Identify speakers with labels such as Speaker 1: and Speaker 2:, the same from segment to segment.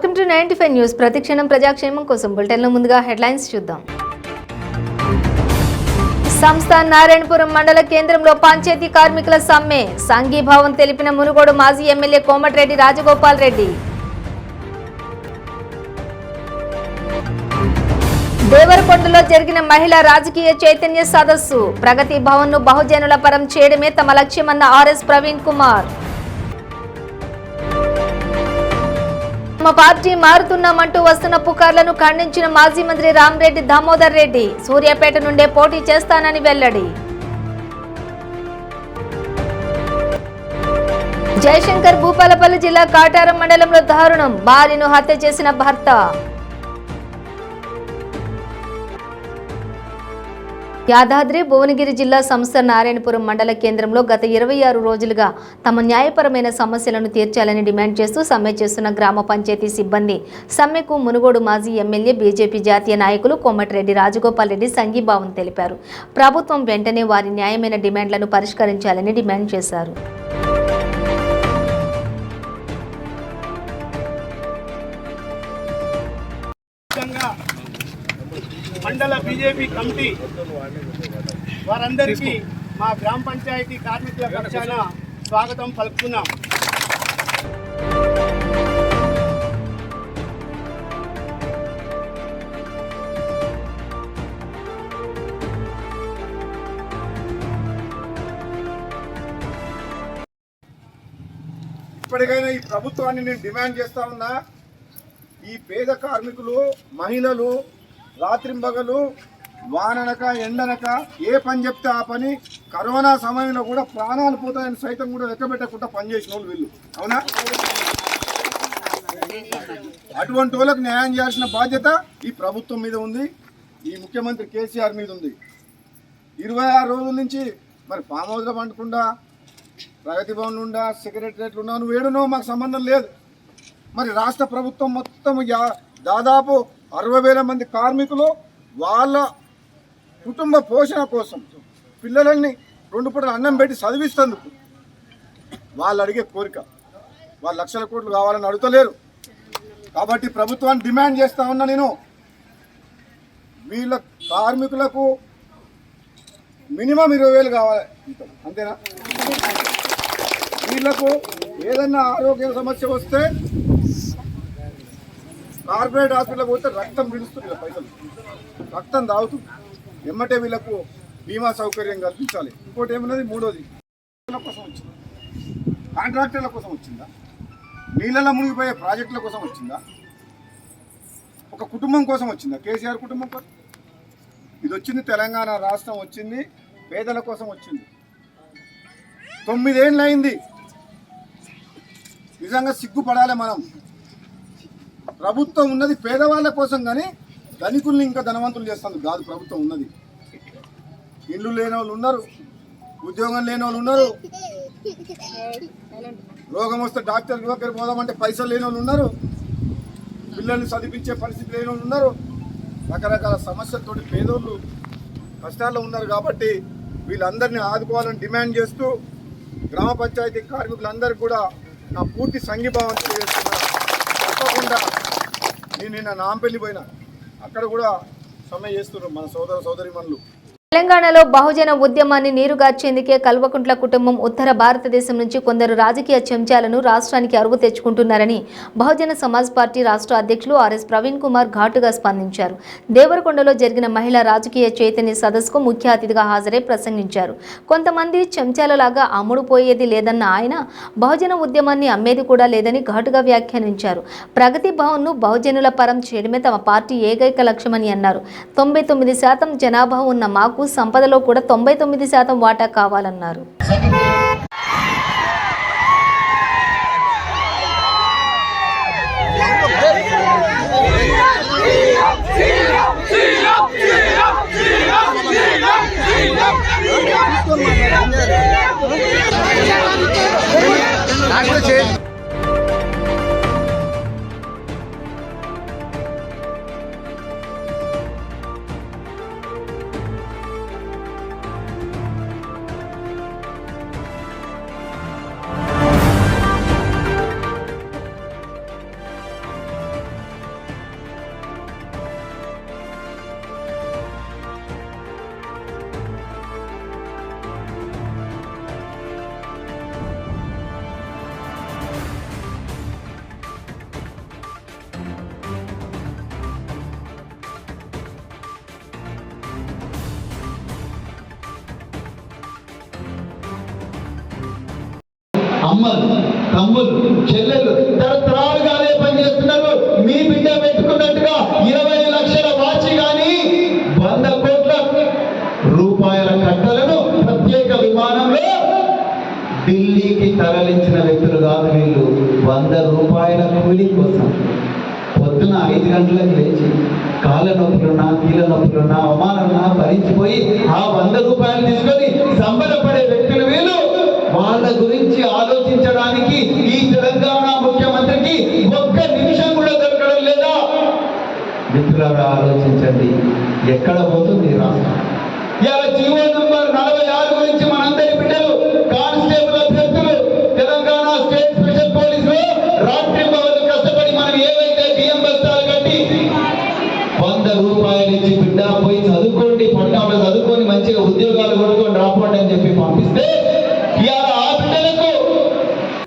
Speaker 1: Welcome to 95 news. ప్రతిక్షణం ప్రజాక్షేమం కోసం బులెటిన్లో ముందుగా హెడ్లైన్స్ చూద్దాం. సంస్థ నారాయణపురం మండల కేంద్రంలో పంచాయతీ కార్మికుల సమ్మె. సంఘీభావం తెలిపిన మునుగోడు మాజీ ఎమ్మెల్యే కోమటిరెడ్డి రాజగోపాల్ రెడ్డి. దేవరకొండలో జరిగిన మహిళా రాజకీయ చైతన్య సదస్సు. ప్రగతి భవన్ ను బహుజనుల పరం చేయడమే తమ లక్ష్యమన్న ఆర్ఎస్ ప్రవీణ్ కుమార్. తమ పార్టీ మారుతున్నామంటూ వస్తున్న పుకార్లను ఖండించిన మాజీ మంత్రి రామిరెడ్డి దామోదర్ రెడ్డి. సూర్యాపేట నుండే పోటీ చేస్తానని వెల్లడి. జయశంకర్ భూపాలపల్లి జిల్లా కాటారం మండలంలో దారుణం. భార్యను హత్య చేసిన భర్త. యాదాద్రి భువనగిరి జిల్లా సంస్థ నారాయణపురం మండల కేంద్రంలో గత 26 రోజులుగా తమ న్యాయపరమైన సమస్యలను తీర్చాలని డిమాండ్ చేస్తూ సమ్మె చేస్తున్న గ్రామ పంచాయతీ సిబ్బంది సమ్మెకు మునుగోడు మాజీ ఎమ్మెల్యే బీజేపీ జాతీయ నాయకులు కోమటిరెడ్డి రాజగోపాల్ రెడ్డి సంఘీభావం తెలిపారు. ప్రభుత్వం వెంటనే వారి న్యాయమైన డిమాండ్లను పరిష్కరించాలని డిమాండ్ చేశారు.
Speaker 2: మండల బీజేపీ కమిటీ వారందరికీ మా గ్రామ పంచాయతీ కార్మికుల పక్షాన స్వాగతం పలుకుతున్నాం. ఇప్పటికైనా ఈ ప్రభుత్వాన్ని నేను డిమాండ్ చేస్తా ఉన్నా, ఈ పేద కార్మికులు మహిళలు రాత్రింబగలు వాననక ఎండనక ఏ పని చెప్తే ఆ పని, కరోనా సమయంలో కూడా ప్రాణాలు పోతాయని సైతం కూడా లెక్కబెట్టకుండా పనిచేసిన వాళ్ళు వీళ్ళు, అవునా? అటువంటి వాళ్ళకు న్యాయం చేయాల్సిన బాధ్యత ఈ ప్రభుత్వం మీద ఉంది, ఈ ముఖ్యమంత్రి కేసీఆర్ మీద ఉంది. 26 రోజుల నుంచి మరి ఫామ్ హౌస్లో పండకుండా, ప్రగతి భవన్ ఉండా, సెక్రటరియట్లు ఉన్నా, నువ్వు ఏడునో మాకు సంబంధం లేదు. మరి రాష్ట్ర ప్రభుత్వం మొత్తం దాదాపు 60,000 మంది కార్మికులు వాళ్ళ కుటుంబ పోషణ కోసం పిల్లలని 2 పూటలు అన్నం పెట్టి చదివిస్తేందుకు వాళ్ళు అడిగే కోరిక, వాళ్ళు లక్షల కోట్లు కావాలని అడుగుతలేరు. కాబట్టి ప్రభుత్వాన్ని డిమాండ్ చేస్తా ఉన్నా నేను, వీళ్ళ కార్మికులకు మినిమం 20,000 కావాలి, అంతేనా? వీళ్ళకు ఏదన్నా ఆరోగ్య సమస్య వస్తే కార్పొరేట్ హాస్పిటల్కి పోతే రక్తం విడుస్తుంది, పైసలు రక్తం తాగుతుంది. ఎమ్మటే వీళ్ళకు బీమా సౌకర్యం కల్పించాలి. ఇంకోటి ఏమన్నది, మూడోది కోసం వచ్చిందా, కాంట్రాక్టర్ల కోసం వచ్చిందా, నీళ్ళలో మునిగిపోయే ప్రాజెక్టుల కోసం వచ్చిందా, ఒక కుటుంబం కోసం వచ్చిందా? కేసీఆర్ కుటుంబం కోసం ఇది వచ్చింది. తెలంగాణ రాష్ట్రం వచ్చింది పేదల కోసం వచ్చింది. 9 ఏళ్ళు అయింది. నిజంగా సిగ్గుపడాలి మనం. ప్రభుత్వం ఉన్నది పేదవాళ్ళ కోసం, కానీ ధనికుల్ని ఇంకా ధనవంతులు చేస్తుంది కాదు. ప్రభుత్వం ఉన్నది, ఇల్లు లేని వాళ్ళు ఉన్నారు, ఉద్యోగం లేని వాళ్ళు ఉన్నారు, రోగం వస్తే డాక్టర్ దగ్గర పోదామంటే పైసలు లేని వాళ్ళు ఉన్నారు, పిల్లల్ని చదివించే పరిస్థితి లేని వాళ్ళు ఉన్నారు, రకరకాల సమస్యలతోటి పేదోళ్ళు కష్టాల్లో ఉన్నారు. కాబట్టి వీళ్ళందరినీ ఆదుకోవాలని డిమాండ్ చేస్తూ గ్రామ పంచాయతీ కార్మికులందరికీ కూడా నా పూర్తి సంఘీభావం తెలియజేస్తున్నా. తప్పకుండా నేను నిన్న నాంపల్లి పోయినా, అక్కడ కూడా సమ్మె చేస్తున్నారు మన సోదరీమణులు.
Speaker 1: తెలంగాణలో బహుజన ఉద్యమాన్ని నీరుగార్చేందుకే కల్వకుంట్ల కుటుంబం ఉత్తర భారతదేశం నుంచి కొందరు రాజకీయ చెంచాలను రాష్ట్రానికి అరువు తెచ్చుకుంటున్నారని బహుజన సమాజ్ పార్టీ రాష్ట్ర అధ్యక్షులు ఆర్ఎస్ ప్రవీణ్ కుమార్ ఘాటుగా స్పందించారు. దేవరకొండలో జరిగిన మహిళా రాజకీయ చైతన్య సదస్సుకు ముఖ్య అతిథిగా హాజరై ప్రసంగించారు. కొంతమంది చెంచాలలాగా అమ్ముడుపోయేది లేదన్న ఆయన బహుజన ఉద్యమాన్ని అమ్మేది కూడా లేదని ఘాటుగా వ్యాఖ్యానించారు. ప్రగతి భవన్ ను బహుజనుల పరం చేయడమే తమ పార్టీ ఏకైక లక్ష్యమని అన్నారు. 99% జనాభా ఉన్న మాకు సంపదలో కూడా 99% వాటా కావాలన్నారు.
Speaker 3: అమ్మలు, తమ్ములు, చెల్లెలు తరతరాలుగా అదే పనిచేస్తున్నారు. మీ బిడ్డ పెట్టుకున్నట్టుగా 20 లక్షల వాచి కానీ 100 కోట్ల రూపాయల కట్టలను ప్రత్యేక విమానంలో ఢిల్లీకి తరలించిన వ్యక్తులు కాదు వీళ్ళు. 100 రూపాయల కూలి కోసం పొద్దున 5 గంటలకు లేచి కాళ్ళ నొప్పులున్నా, కీళ్ళ నొప్పులున్నా, అవమానాలున్నా భరించిపోయి ఆ 100 రూపాయలు తీసుకొని సంబరపడే వ్యక్తులు వీళ్ళు. వాళ్ళ గురించి ఆలోచించడానికి ఈ తెలంగాణ ముఖ్యమంత్రికి ఒక్క నిమిషం కూడా దొరకడం లేదా? మిత్రులారా, ఆలోచించండి, ఎక్కడ పోతుంది ఈ రాష్ట్రం? ఇలా జీవో నంబర్ 46 గురించి మనందరి బిడ్డలు కానిస్టేబుల్ అభ్యర్థులు తెలంగాణ స్టేట్ స్పెషల్ పోలీసులు రాత్రి పగలు కష్టపడి మనం ఏవైతే బియ్యం బస్తాలు కట్టి 100 రూపాయలు ఇచ్చి బిడ్డ పోయి చదువుకోండి, పట్టణంలో చదువుకొని మంచిగా ఉద్యోగాలు కొనుక్కొని రాపోండి అని చెప్పి పంపిస్తే ఇవాళ ఆ బిడ్డలకు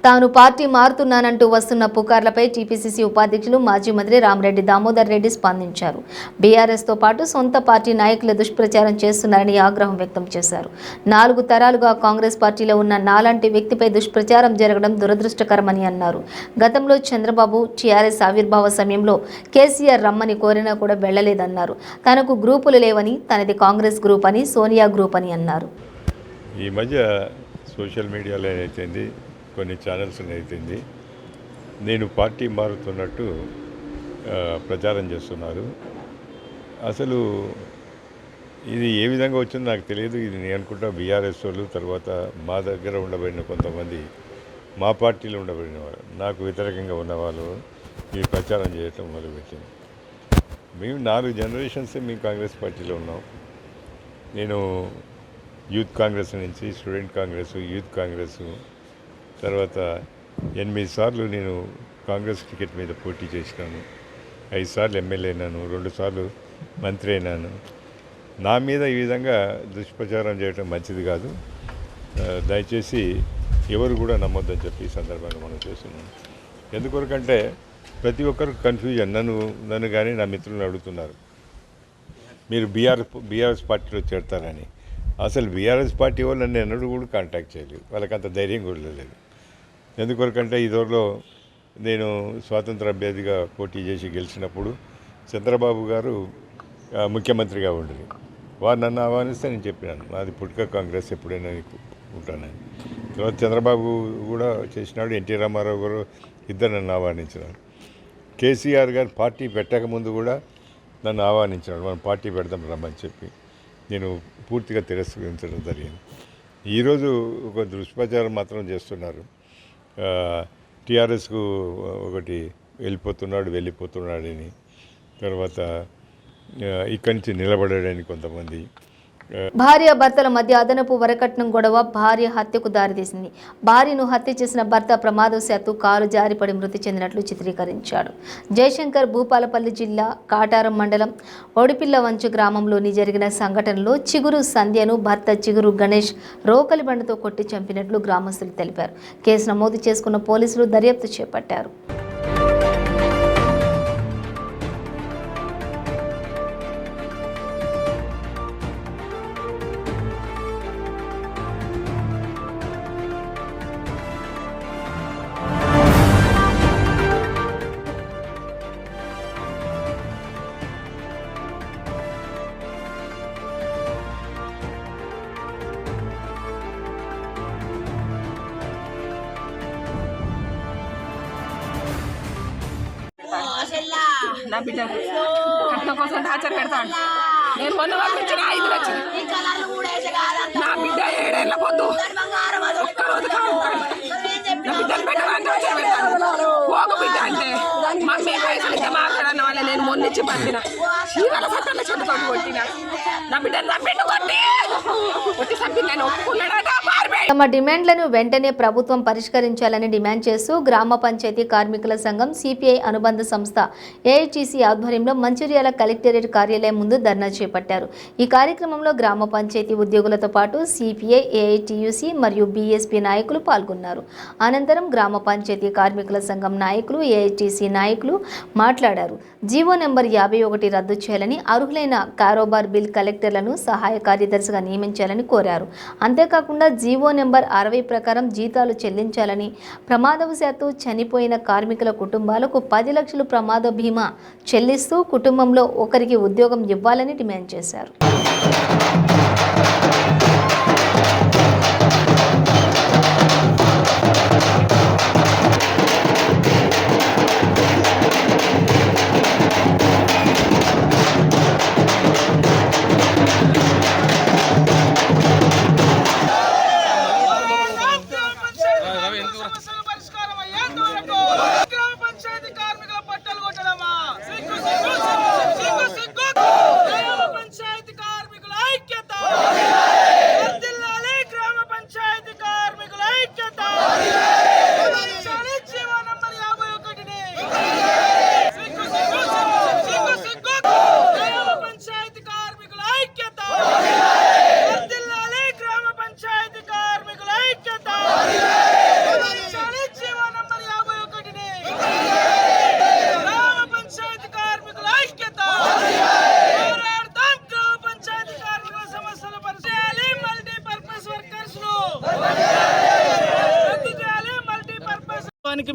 Speaker 1: తాను పార్టీ మారుతున్నానంటూ వస్తున్న పుకార్లపై టీపీసీసీ ఉపాధ్యక్షులు మాజీ మంత్రి రామరెడ్డి దామోదర్ రెడ్డి స్పందించారు. బీఆర్ఎస్తో పాటు సొంత పార్టీ నాయకులు దుష్ప్రచారం చేస్తున్నారని ఆగ్రహం వ్యక్తం చేశారు. 4 తరాలుగా కాంగ్రెస్ పార్టీలో ఉన్న నాలాంటి వ్యక్తిపై దుష్ప్రచారం జరగడం దురదృష్టకరమని అన్నారు. గతంలో చంద్రబాబు టీఆర్ఎస్ ఆవిర్భావ సమయంలో కేసీఆర్ రమ్మని కోరినా కూడా వెళ్లలేదన్నారు. తనకు గ్రూపులు లేవని, తనది కాంగ్రెస్ గ్రూప్ అని, సోనియా గ్రూప్ అని అన్నారు.
Speaker 4: ఈ మధ్య సోషల్ మీడియాలో అయితేంది, కొన్ని ఛానల్స్ అయితేంది, నేను పార్టీ మారుతున్నట్టు ప్రచారం చేస్తున్నారు. అసలు ఇది ఏ విధంగా వచ్చిందో నాకు తెలియదు. ఇది నేను అనుకుంటా బీఆర్ఎస్ వాళ్ళు, తర్వాత మా దగ్గర ఉండబడిన కొంతమంది, మా పార్టీలో ఉండబడిన వాళ్ళు, నాకు వ్యతిరేకంగా ఉన్న వాళ్ళు ఈ ప్రచారం చేయటం మొదలుపెట్టింది. మేము 4 జనరేషన్స్ మేము కాంగ్రెస్ పార్టీలో ఉన్నాం. నేను యూత్ కాంగ్రెస్ నుంచి స్టూడెంట్ కాంగ్రెస్, యూత్ కాంగ్రెస్, తర్వాత 8 సార్లు నేను కాంగ్రెస్ టికెట్ మీద పోటీ చేసినాను. 5 సార్లు ఎమ్మెల్యే అయినాను, 2 సార్లు మంత్రి అయినాను. నా మీద ఈ విధంగా దుష్ప్రచారం చేయడం మంచిది కాదు. దయచేసి ఎవరు కూడా నమ్మొద్దని చెప్పి ఈ సందర్భంగా మనం చేస్తున్నాం. ఎందుకొరకంటే ప్రతి ఒక్కరు కన్ఫ్యూజన్, నన్ను కానీ నా మిత్రులను అడుగుతున్నారు, మీరు బీఆర్ఎస్ పార్టీలో చేరతారని. అసలు బీఆర్ఎస్ పార్టీ వాళ్ళు నన్ను ఎన్నడూ కూడా కాంటాక్ట్ చేయలేదు. వాళ్ళకంత ధైర్యం కూడా లేదు. ఎందుకొరకంటే ఇదివరలో నేను స్వాతంత్ర అభ్యర్థిగా పోటీ చేసి గెలిచినప్పుడు చంద్రబాబు గారు ముఖ్యమంత్రిగా ఉండేది. వారు నన్ను ఆహ్వానిస్తే నేను చెప్పినాను, నాది పుట్టుక కాంగ్రెస్, ఎప్పుడైనా ఉంటానని. తర్వాత చంద్రబాబు కూడా చేసినాడు, ఎన్టీ రామారావు గారు ఇద్దరు నన్ను ఆహ్వానించినారు. కేసీఆర్ గారు పార్టీ పెట్టకముందు కూడా నన్ను ఆహ్వానించినాడు, మనం పార్టీ పెడదాం రమ్మని చెప్పి. నేను పూర్తిగా తిరస్కరించడం జరిగింది. ఈరోజు ఒక దుష్ప్రచారం మాత్రం చేస్తున్నారు. టీఆర్ఎస్కు ఒకటి వెళ్ళిపోతున్నాడని, తర్వాత ఇక్కడి నుంచి నిలబడాడని కొంతమంది.
Speaker 1: భార్య భర్తల మధ్య అదనపు వరకట్నం గొడవ భార్య హత్యకు దారితీసింది. భార్యను హత్య చేసిన భర్త ప్రమాదవశాత్తు కారు జారిపడి మృతి చెందినట్లు చిత్రీకరించాడు. జయశంకర్ భూపాలపల్లి జిల్లా కాటారం మండలం ఒడిపిల్లవంచు గ్రామంలోని జరిగిన సంఘటనలో చిగురు సంధ్యను భర్త చిగురు గణేష్ రోకలి బండతో కొట్టి చంపినట్లు గ్రామస్తులు తెలిపారు. కేసు నమోదు చేసుకున్న పోలీసులు దర్యాప్తు చేపట్టారు.
Speaker 5: నా బిడ్డ కట్నం కోసం టార్చర్ పెడతాడు. నేను మొన్న పంపించిన 5 లక్షలు నా బిడ్డ 7 ఏళ్ళ పొద్దు ఒక్కరోజు కావాలి. నా బిడ్డను పెట్టడానికి పెడతాడు. ఒక బిడ్డ అంటే మమ్మీ పైసలు ఇస్తే మాట్లాడన్న వాళ్ళ నేను మొన్నిచ్చి పంపిన చీరల సట్టల చెట్టుతో కొట్టిన నా బిడ్డను తప్పిండు కొట్టి చంపి నేను ఒప్పుకున్నాడట.
Speaker 1: తమ డిమాండ్లను వెంటనే ప్రభుత్వం పరిష్కరించాలని డిమాండ్ చేస్తూ గ్రామ పంచాయతీ కార్మికుల సంఘం సిపిఐ అనుబంధ సంస్థ ఏఐటీసీ ఆధ్వర్యంలో మంచిర్యాల కలెక్టరేట్ కార్యాలయం ముందు ధర్నా చేపట్టారు. ఈ కార్యక్రమంలో గ్రామ పంచాయతీ ఉద్యోగులతో పాటు సిపిఐ, ఏఐటీయూసీ మరియు బీఎస్పీ నాయకులు పాల్గొన్నారు. అనంతరం గ్రామ పంచాయతీ కార్మికుల సంఘం నాయకులు, ఏఐటీసీ నాయకులు మాట్లాడారు. జీవో నెంబర్ 51 రద్దు చేయాలని, అర్హులైన కారోబార్ బిల్ కలెక్టర్లను సహాయ కార్యదర్శిగా నియమించాలని కోరారు. అంతేకాకుండా జీవో నెంబర్ 60 ప్రకారం జీతాలు చెల్లించాలని, ప్రమాదవశాత్తు చనిపోయిన కార్మికుల కుటుంబాలకు 10 లక్షలు ప్రమాద బీమా చెల్లిస్తూ కుటుంబంలో ఒకరికి ఉద్యోగం ఇవ్వాలని డిమాండ్ చేశారు.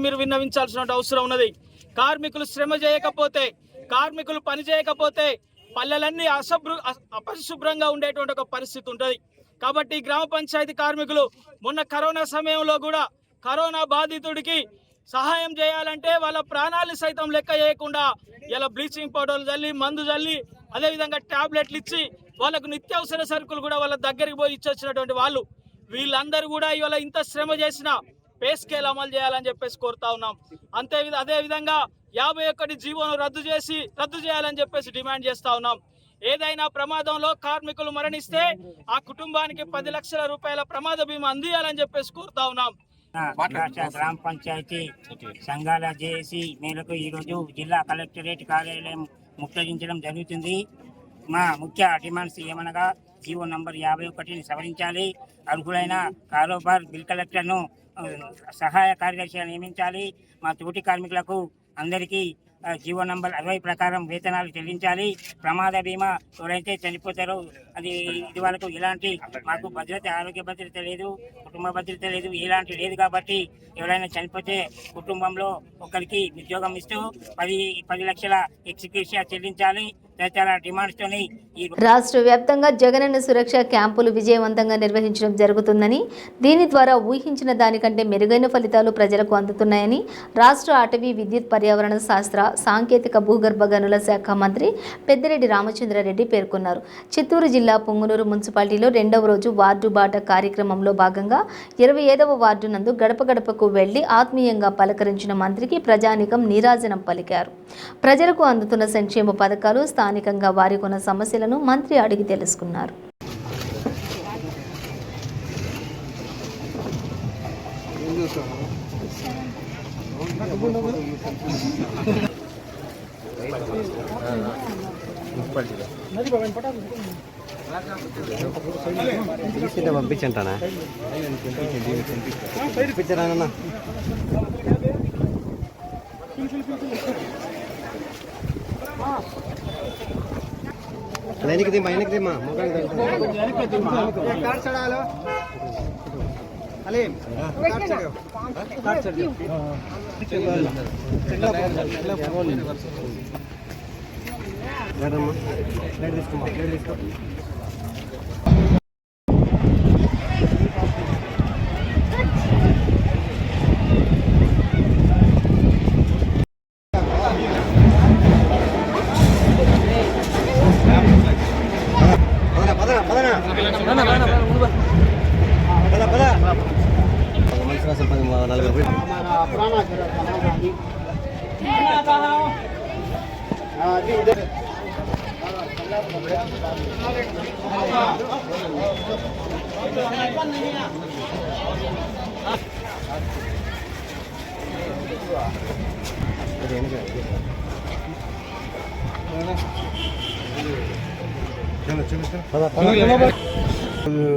Speaker 6: మీరు విన్నవించాల్సిన అవసరం ఉన్నది. కార్మికులు శ్రమ చేయకపోతే, కార్మికులు పని చేయకపోతే పల్లెలన్నీ అపరిశుభ్రంగా ఉండేటువంటి ఒక పరిస్థితి ఉంటుంది. కాబట్టి గ్రామ పంచాయతీ కార్మికులు మొన్న కరోనా సమయంలో కూడా కరోనా బాధితుడికి సహాయం చేయాలంటే వాళ్ళ ప్రాణాలు సైతం లెక్క చేయకుండా ఇలా బ్లీచింగ్ పౌడర్లు చల్లి, మందు చల్లి, అదేవిధంగా ట్యాబ్లెట్లు ఇచ్చి వాళ్ళకు నిత్యావసర సరుకులు కూడా వాళ్ళ దగ్గరికి పోయి ఇచ్చొచ్చినటువంటి వాళ్ళు. వీళ్ళందరూ కూడా ఇవాళ ఇంత శ్రమ చేసిన పే స్కేల్ అమలు చేయాలని చెప్పేసి కోరుతా ఉన్నాం. అదేవిధంగా 51 జీవోను రద్దు చేయాలని చెప్పేసి డిమాండ్ చేస్తా ఉన్నాం. ఏదైనా ప్రమాదంలో కార్మికులు మరణిస్తే ఆ కుటుంబానికి 10 లక్షల రూపాయల ప్రమాద బీమా అందియాలని చెప్పేసి కోరుతా ఉన్నాం.
Speaker 7: గ్రామ పంచాయతీ సంఘాల జేఏసీ మేరకు ఈరోజు జిల్లా కలెక్టరేట్ కార్యాలయం ముట్టడించడం జరుగుతుంది. మా ముఖ్య డిమాండ్స్ ఏమనగా జీవో నంబర్ 51ని సవరించాలి, అర్హులైన కారోబార్ బిల్ కలెక్టర్ను సహాయ కార్యదర్శిగా నియమించాలి, మా తోటి కార్మికులకు అందరికీ జీవో నంబర్ 60 ప్రకారం వేతనాలు చెల్లించాలి, ప్రమాద బీమా ఎవరైతే చనిపోతారో అది ఇది వరకు ఎలాంటి మాకు భద్రత, ఆరోగ్య భద్రత లేదు, కుటుంబ భద్రత లేదు, ఎలాంటి లేదు. కాబట్టి ఎవరైనా చనిపోతే కుటుంబంలో ఒకరికి ఉద్యోగం ఇస్తూ 10 లక్షల ఎక్స్గ్రేషియా చెల్లించాలి. తదితర డిమాండ్స్తోని
Speaker 1: రాష్ట్ర వ్యాప్తంగా జగనన్న సురక్ష క్యాంపులు విజయవంతంగా నిర్వహించడం జరుగుతుందని, దీని ద్వారా ఊహించిన దానికంటే మెరుగైన ఫలితాలు ప్రజలకు అందుతున్నాయని రాష్ట్ర అటవీ, విద్యుత్, పర్యావరణ శాస్త్ర, సాంకేతిక, భూగర్భ గనుల శాఖ మంత్రి పెద్దిరెడ్డి రామచంద్రారెడ్డి పేర్కొన్నారు. చిత్తూరు జిల్లా పొంగునూరు మున్సిపాలిటీలో 2వ రోజు వార్డు బాట కార్యక్రమంలో భాగంగా 25వ వార్డు నందు గడప గడపకు వెళ్లి ఆత్మీయంగా పలకరించిన మంత్రికి ప్రజానికం నీరాజనం పలికారు. ప్రజలకు అందుతున్న సంక్షేమ పథకాలు, స్థానికంగా వారికి ఉన్న సమస్యలను మంత్రి అడిగి తెలుసుకున్నారు.
Speaker 8: పంపించంటానా పంపించారా వెనక్కి దిమ్మా, వెనక్కి దిమ్మా, తీసుకో.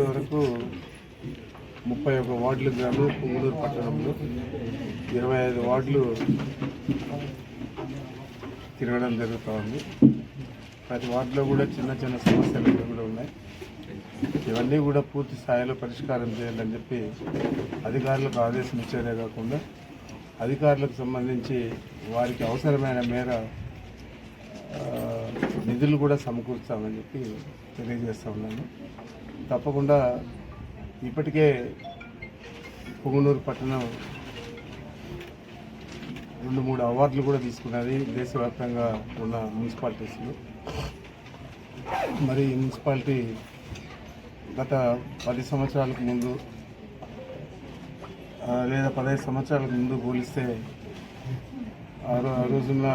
Speaker 9: వరకు 31 వార్డులు గాను పొంగునూరు పట్టణంలో 25 వార్డులు తిరగడం జరుగుతూ ఉంది. ప్రతి వార్డులో కూడా చిన్న చిన్న సమస్యలు కూడా ఉన్నాయి. ఇవన్నీ కూడా పూర్తి స్థాయిలో పరిష్కారం చేయాలని చెప్పి అధికారులకు ఆదేశం ఇచ్చేదే కాకుండా అధికారులకు సంబంధించి వారికి అవసరమైన మేర నిధులు కూడా సమకూర్చామని చెప్పి తెలియజేస్తూ ఉన్నాను. తప్పకుండా ఇప్పటికే పుంగనూరు పట్టణం 2-3 అవార్డులు కూడా తీసుకున్నది దేశవ్యాప్తంగా ఉన్న మున్సిపాలిటీస్లో. మరి ఈ మున్సిపాలిటీ గత 10 సంవత్సరాలకు ముందు లేదా 15 సంవత్సరాలకు ముందు పోలిస్తే ఆ రోజున్న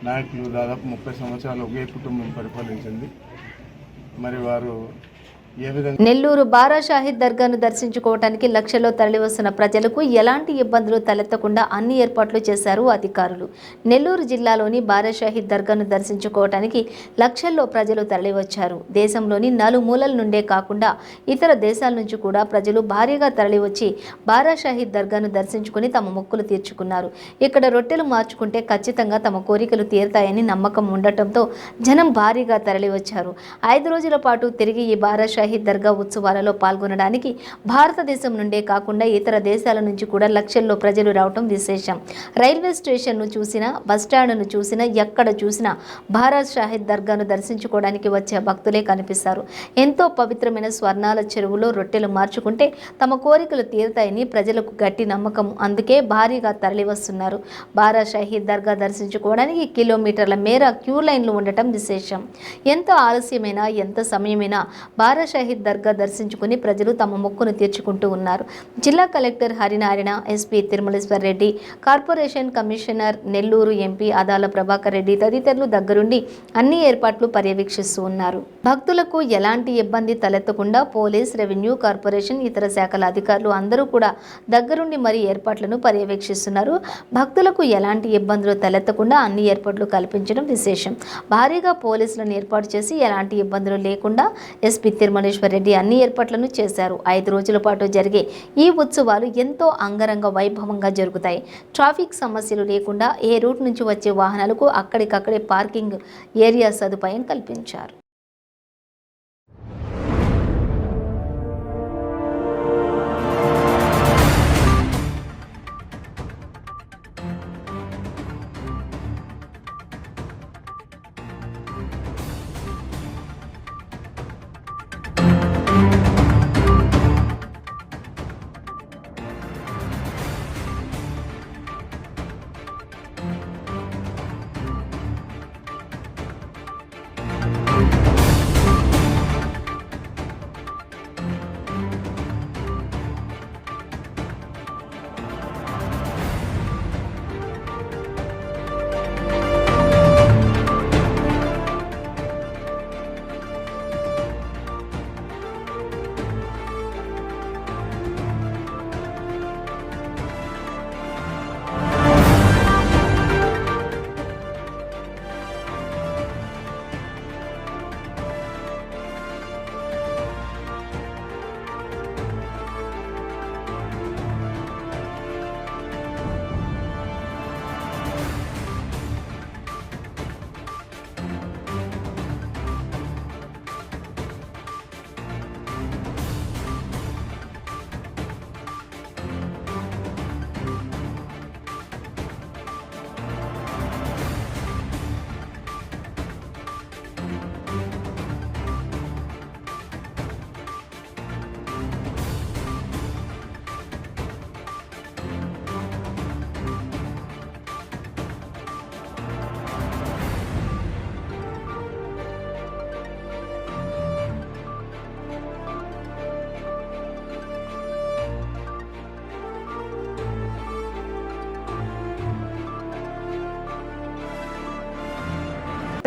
Speaker 9: నాయకులు దాదాపు 30 సంవత్సరాలు ఒకే కుటుంబం పరిపాలించింది. మరి వారు ఏ విధంగా
Speaker 1: నెల్లూరు బారా షాహిద్ దర్గాను దర్శించుకోవటానికి లక్షల్లో తరలివస్తున్న ప్రజలకు ఎలాంటి ఇబ్బందులు తలెత్తకుండా అన్ని ఏర్పాట్లు చేశారు అధికారులు. నెల్లూరు జిల్లాలోని బారా షాహిద్ దర్గాను దర్శించుకోవటానికి లక్షల్లో ప్రజలు తరలివచ్చారు. దేశంలోని నలుమూలల నుండే కాకుండా ఇతర దేశాల నుంచి కూడా ప్రజలు భారీగా తరలివచ్చి బారా షాహిద్ దర్గాను దర్శించుకుని తమ మొక్కులు తీర్చుకున్నారు. ఇక్కడ రొట్టెలు మార్చుకుంటే ఖచ్చితంగా తమ కోరికలు తీరుతాయని నమ్మకం ఉండటంతో జనం భారీగా తరలివచ్చారు. 5 రోజుల పాటు తిరిగి ఈ బారా షాహిద్ దర్గా ఉత్సవాలలో పాల్గొనడానికి భారతదేశం నుండే కాకుండా ఇతర దేశాల నుంచి కూడా లక్షల్లో ప్రజలు రావటం విశేషం. రైల్వే స్టేషన్ను చూసినా, బస్టాండ్ను చూసినా, ఎక్కడ చూసినా బారా షాహిద్ దర్గాను దర్శించుకోవడానికి వచ్చే భక్తులే కనిపిస్తారు. ఎంతో పవిత్రమైన స్వర్ణాల చెరువులో రొట్టెలు మార్చుకుంటే తమ కోరికలు తీరుతాయని ప్రజలకు గట్టి నమ్మకం. అందుకే భారీగా తరలివస్తున్నారు. బారా షాహిద్ దర్గా దర్శించుకోవడానికి కిలోమీటర్ల మేర క్యూ లైన్లు ఉండటం విశేషం. ఎంత ఆలస్యమైనా, ఎంత సమయమైనా బారా షాహిద్ దర్గా దర్శించుకుని ప్రజలు తమ మొక్కును తీర్చుకుంటూ ఉన్నారు. జిల్లా collector Harinarayana, SP Thirumaleshwar Reddy, corporation commissioner Nellore MP Adala Prabhakar Reddy తదితరులు దగ్గరుండి అన్ని ఏర్పాట్లు పర్యవేక్షిస్తూ ఉన్నారు. భక్తులకు ఎలాంటి ఇబ్బంది తలెత్తకుండా పోలీస్, రెవెన్యూ, కార్పొరేషన్, ఇతర శాఖల అధికారులు అందరూ కూడా దగ్గరుండి మరీ ఏర్పాట్లను పర్యవేక్షిస్తున్నారు. భక్తులకు ఎలాంటి ఇబ్బందులు తలెత్తకుండా అన్ని ఏర్పాట్లు కల్పించడం విశేషం. భారీగా పోలీసులను ఏర్పాటు చేసి ఎలాంటి ఇబ్బందులు లేకుండా ఎస్పీ తిరుమలేశ్వర్ రెడ్డి అన్ని ఏర్పాట్లను చేశారు. 5 రోజుల పాటు జరిగే ఈ ఉత్సవాలు ఎంతో అంగరంగ వైభవంగా జరుగుతాయి. ట్రాఫిక్ సమస్యలు లేకుండా ఏ రూట్ నుంచి వచ్చే వాహనాలకు అక్కడికక్కడే పార్కింగ్ ఏరియా సదుపాయం కల్పించారు.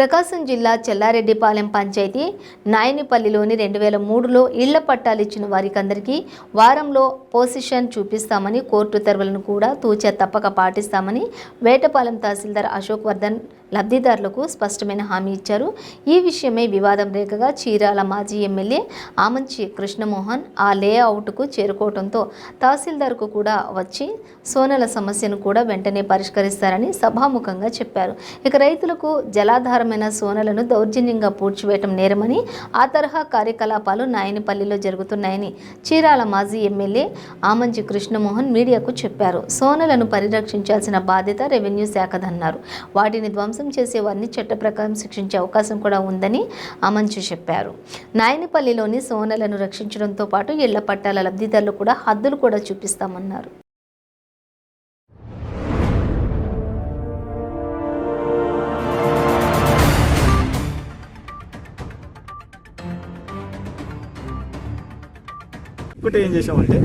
Speaker 1: ప్రకాశం జిల్లా చెల్లారెడ్డిపాలెం పంచాయతీ నాయనిపల్లిలోని 2003లో ఇళ్ల పట్టాలు ఇచ్చిన వారికందరికీ వారంలో పొజిషన్ చూపిస్తామని, కోర్టు ఉత్తర్వులను కూడా తూచా తప్పక పాటిస్తామని వేటపాలెం తహసీల్దార్ అశోక్ వర్ధన్ లబ్ధిదారులకు స్పష్టమైన హామీ ఇచ్చారు. ఈ విషయమై వివాదం రేగగా చీరాల మాజీ ఎమ్మెల్యే ఆమంచి కృష్ణమోహన్ ఆ లేఅవుట్కు చేరుకోవడంతో తహసీల్దార్కు కూడా వచ్చి సోనల సమస్యను కూడా వెంటనే పరిష్కరిస్తారని సభాముఖంగా చెప్పారు. ఇక రైతులకు జలాధారమైన సోనలను దౌర్జన్యంగా పూడ్చివేయటం నేరమని, ఆ తరహా కార్యకలాపాలు నాయనిపల్లిలో జరుగుతున్నాయని చీరాల మాజీ ఎమ్మెల్యే ఆమంచి కృష్ణమోహన్ మీడియాకు చెప్పారు. సోనలను పరిరక్షించాల్సిన బాధ్యత రెవెన్యూ శాఖదన్నారు. వాటిని ధ్వంసం చేసే వారిని చట్ట ప్రకారం శిక్షించే అవకాశం కూడా ఉందని ఆమంచి చెప్పారు. నాయనిపల్లిలోని సోనలను రక్షించడంతో పాటు ఇళ్ల పట్టాల లబ్ధిదారులు కూడా హద్దులు కూడా చూపిస్తామన్నారు.
Speaker 10: ఒకటి ఏం చేసామంటే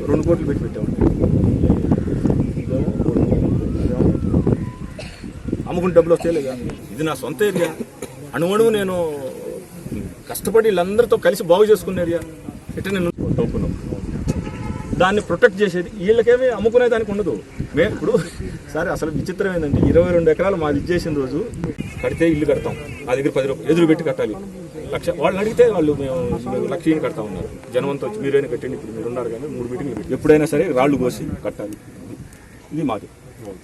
Speaker 10: 2 కోట్లు పెట్టి పెట్టామండి. అమ్ముకుని డబ్బులు వస్తేలేగా, ఇది నా సొంత ఏరియా, అణువణువు నేను కష్టపడి వీళ్ళందరితో కలిసి బాగు చేసుకున్న ఏరియా. ఇట్లా నేను తోపుకున్నాం, దాన్ని ప్రొటెక్ట్ చేసేది వీళ్ళకేమీ అమ్ముకునే దానికి ఉండదు. మేము ఇప్పుడు సరే అసలు విచిత్రం ఏంటంటే 22 ఎకరాలు మాది ఇచ్చేసిన రోజు కడితే ఇల్లు కడతాం, మా దగ్గర 10 రూపాయలు ఎదురు పెట్టి కట్టాలి. లక్ష వాళ్ళని అడిగితే వాళ్ళు మేము లక్ష కడతా ఉన్నారు. జనమంతా వచ్చి మీరైనా కట్టండి, ఇప్పుడు మీరు ఉన్నారు కానీ 3 మీటింగ్లు పెట్టి ఎప్పుడైనా సరే రాళ్ళు కోసి కట్టాలి. ఇది మాది.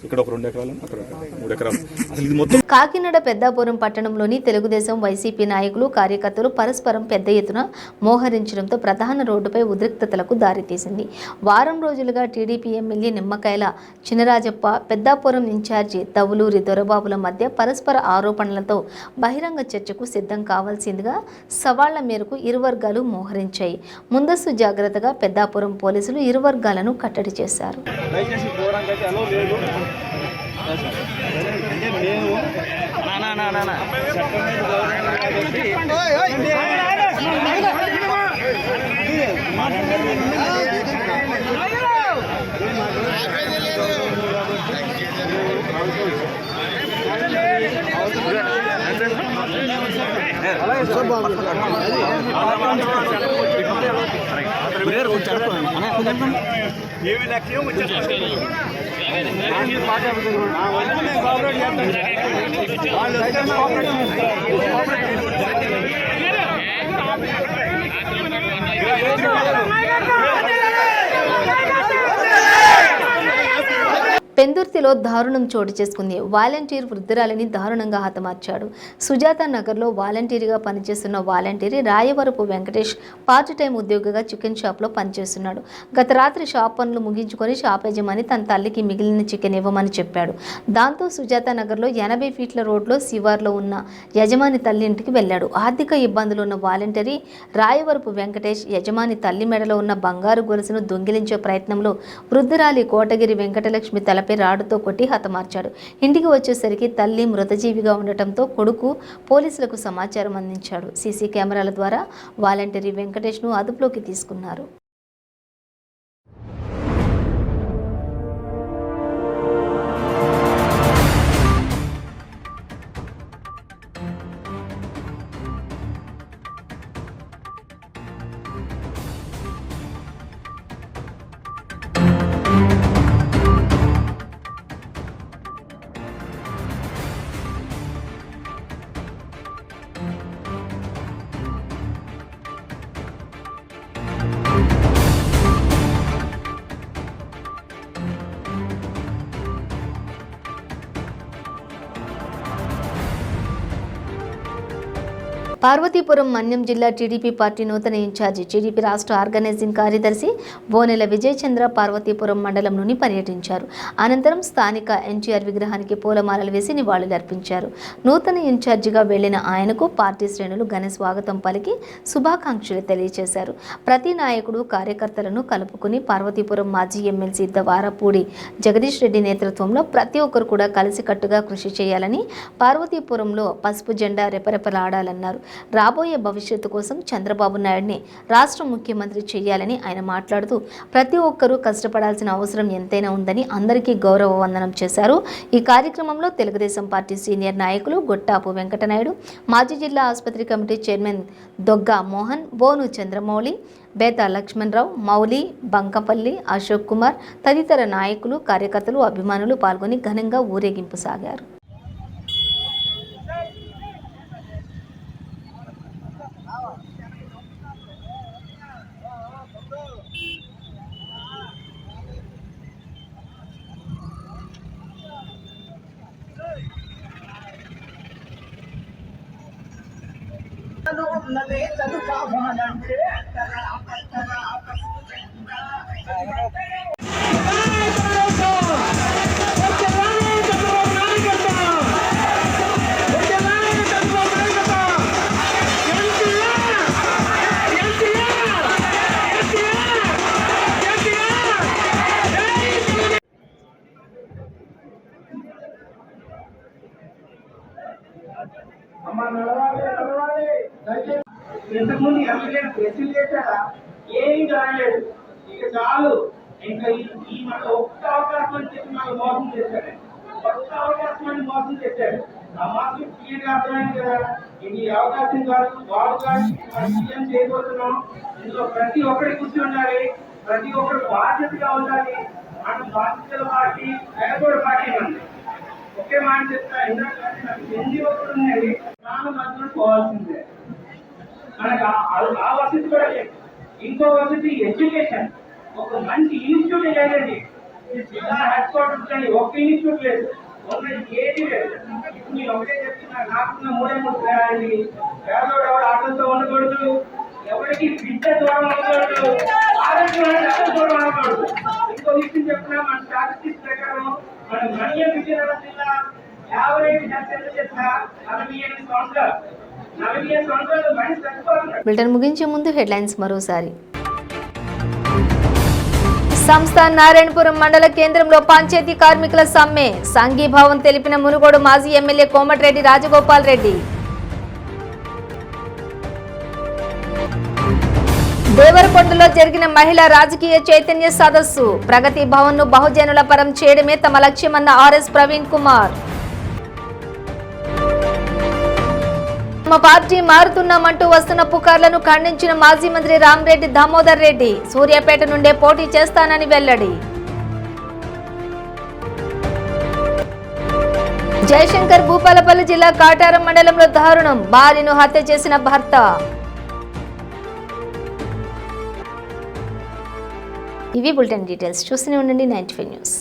Speaker 10: ఇక్కడ ఒక 2 ఎకరాలు, అక్కడ 3 ఎకరాలు. అసలు ఇది మొత్తం.
Speaker 1: కాకినాడ పెద్దాపురం పట్టణంలోని తెలుగుదేశం వైసీపీ నాయకులు కార్యకర్తలు పరస్పరం పెద్ద ఎత్తున మోహరించడంతో ప్రధాన రోడ్డుపై ఉద్రిక్తతలకు దారితీసింది. వారం రోజులుగా TDP MLA Nimmakayala Chinarajappa, Peddapuram incharge తవులూరి దొరబాబుల మధ్య పరస్పర ఆరోపణలతో బహిరంగ చర్చకు సిద్ధం కావాల్సిందిగా సవాళ్ల మేరకు ఇరు వర్గాలు మోహరించాయి. ముందస్తు జాగ్రత్తగా పెద్దాపురం పోలీసులు ఇరు వర్గాలను కట్టడి చేశారు. పెందుర్తిలో దారుణం చోటు చేసుకుంది. వాలంటీర్ వృద్ధురాలిని దారుణంగా హతమార్చాడు. సుజాత నగర్లో వాలంటీర్గా పనిచేస్తున్న volunteer Rayavarapu Venkatesh part time ఉద్యోగిగా చికెన్ షాప్లో పనిచేస్తున్నాడు. గత రాత్రి షాప్ పనులు ముగించుకొని షాప్ యజమాని తన తల్లికి మిగిలిన చికెన్ ఇవ్వమని చెప్పాడు. దాంతో సుజాత నగర్లో 80 ఫీట్ల రోడ్లో శివార్లో ఉన్న యజమాని తల్లి ఇంటికి వెళ్ళాడు. ఆర్థిక ఇబ్బందులు ఉన్న వాలంటీర్ రాయవరపు వెంకటేష్ యజమాని తల్లి మెడలో ఉన్న బంగారు గొలుసును దొంగిలించే ప్రయత్నంలో వృద్ధురాలి కోటగిరి వెంకటలక్ష్మి తలపై రాడుతో కొట్టి హతమార్చాడు. ఇంటికి వచ్చేసరికి తల్లి మృతజీవిగా ఉండటంతో కొడుకు పోలీసులకు సమాచారం అందించాడు. సీసీ కెమెరాల ద్వారా వాలంటీర్ వెంకటేష్ను అదుపులోకి తీసుకున్నారు. పార్వతీపురం మన్యం జిల్లా టీడీపీ పార్టీ నూతన ఇన్ఛార్జి టీడీపీ రాష్ట్ర ఆర్గనైజింగ్ కార్యదర్శి బోనెల విజయ్ చంద్ర పార్వతీపురం మండలంలోని పర్యటించారు. అనంతరం స్థానిక ఎన్టీఆర్ విగ్రహానికి పూలమాలలు వేసి నివాళులర్పించారు. నూతన ఇన్ఛార్జిగా వెళ్లిన ఆయనకు పార్టీ శ్రేణులు ఘన స్వాగతం పలికి శుభాకాంక్షలు తెలియజేశారు. ప్రతి నాయకుడు కార్యకర్తలను కలుపుకుని పార్వతీపురం మాజీ ఎమ్మెల్సీ వారపూడి జగదీష్ రెడ్డి నేతృత్వంలో ప్రతి ఒక్కరు కూడా కలిసికట్టుగా కృషి చేయాలని, పార్వతీపురంలో పసుపు జెండా రెపరెపలాడాలన్నారు. రాబోయే భవిష్యత్తు కోసం చంద్రబాబు నాయుడిని రాష్ట్ర ముఖ్యమంత్రి చేయాలని ఆయన మాట్లాడుతూ ప్రతి ఒక్కరూ కష్టపడాల్సిన అవసరం ఎంతైనా ఉందని అందరికీ గౌరవ వందనం చేశారు. ఈ కార్యక్రమంలో తెలుగుదేశం పార్టీ సీనియర్ నాయకులు గొట్టాపు వెంకటనాయుడు, మాజీ జిల్లా ఆసుపత్రి కమిటీ చైర్మన్ దొగ్గా మోహన్, బోను చంద్రమౌళి, బేతా లక్ష్మణరావు, మౌలి, బంకపల్లి, అశోక్ కుమార్ తదితర నాయకులు, కార్యకర్తలు, అభిమానులు పాల్గొని ఘనంగా ఊరేగింపు సాగారు.
Speaker 11: ఇంతకుముందు ఎమ్మెల్యేలు ప్రశ్నలు చేశారా? ఏం జరగలేదు. ఇక చాలు, ఇంకా ఈ మన ఒక్క అవకాశం అని చెప్పి మనకు మోసం చేశాడు. ఒక్క అవకాశం అని మోసం చేశాడు. ఆ మాత్రం క్లియర్గా అర్థమైంది కదా. ఇది అవకాశం కాదు, వాడు కాదు, సీఎం చేయబోతున్నాం. ఇందులో ప్రతి ఒక్కరి కూర్చొని ఉండాలి, ప్రతి ఒక్కరు బాధ్యతగా ఉండాలి. మనం బాధ్యతల పార్టీ, ఎగబడి పార్టీ ఉంది. ఒకే మాట చెప్తా, ఇందాక నాకు ఎన్ని ఒక్కడు ఉన్నాయి, నాన్న మధ్యలో పోవాల్సిందే. మనకు ఆ వసతి కూడా లేదు. ఇంకో వసతి ఎడ్యుకేషన్, ఒక మంచి ఇన్స్టిట్యూట్ లేదండి. జిల్లా హెడ్ క్వార్టర్స్ కానీ ఒక్క ఇన్స్టిట్యూట్ లేదు, ఉన్నది ఏది లేదు. ఇప్పుడు నేను ఒకటే చెప్తున్నా, నాకున్న 3 ప్రయాణి పేదోడు ఎవరు ఆటలతో ఉండకూడదు, ఎవరికి విద్య దూరం ఉండకూడదు, ఆరోగ్యం దూరం ఉండకూడదు. ఇంకో విషయం చెప్తున్నా, మన స్టాటిస్టిక్స్ ప్రకారం మన మన్య విజయనగరం జిల్లా యావరేజ్ హెల్త్ చేసిన 48 సంవత్సరాలు.
Speaker 1: బులెటిన్ ముగించే ముందు హెడ్లైన్స్ మరోసారి. సంస్థ నారాయణపురం మండల కేంద్రంలో పంచాయతీ కార్మికుల సమ్మె, సంఘీభావం తెలిపిన మునుగోడు మాజీ ఎమ్మెల్యే కోమటిరెడ్డి రాజగోపాల్ రెడ్డి. దేవరకొండలో జరిగిన మహిళా రాజకీయ చైతన్య సదస్సు, ప్రగతి భవన్ ను బహుజనుల పరం చేయడమే తమ లక్ష్యమన్న ఆర్ఎస్ ప్రవీణ్ కుమార్. తమ పార్టీ మారుతున్నామంటూ వస్తున్న పుకార్లను ఖండించిన మాజీ మంత్రి రామరెడ్డి దామోదర్ రెడ్డి, సూర్యాపేట నుండే పోటీ చేస్తానని వెల్లడి. జయశంకర్ భూపాలపల్లి జిల్లా కాటారం మండలంలో దారుణం, భార్యను హత్య చేసిన భర్త. ఇవి బులెటిన్ డీటెయిల్స్. చూస్తూనే ఉండండి 95 న్యూస్.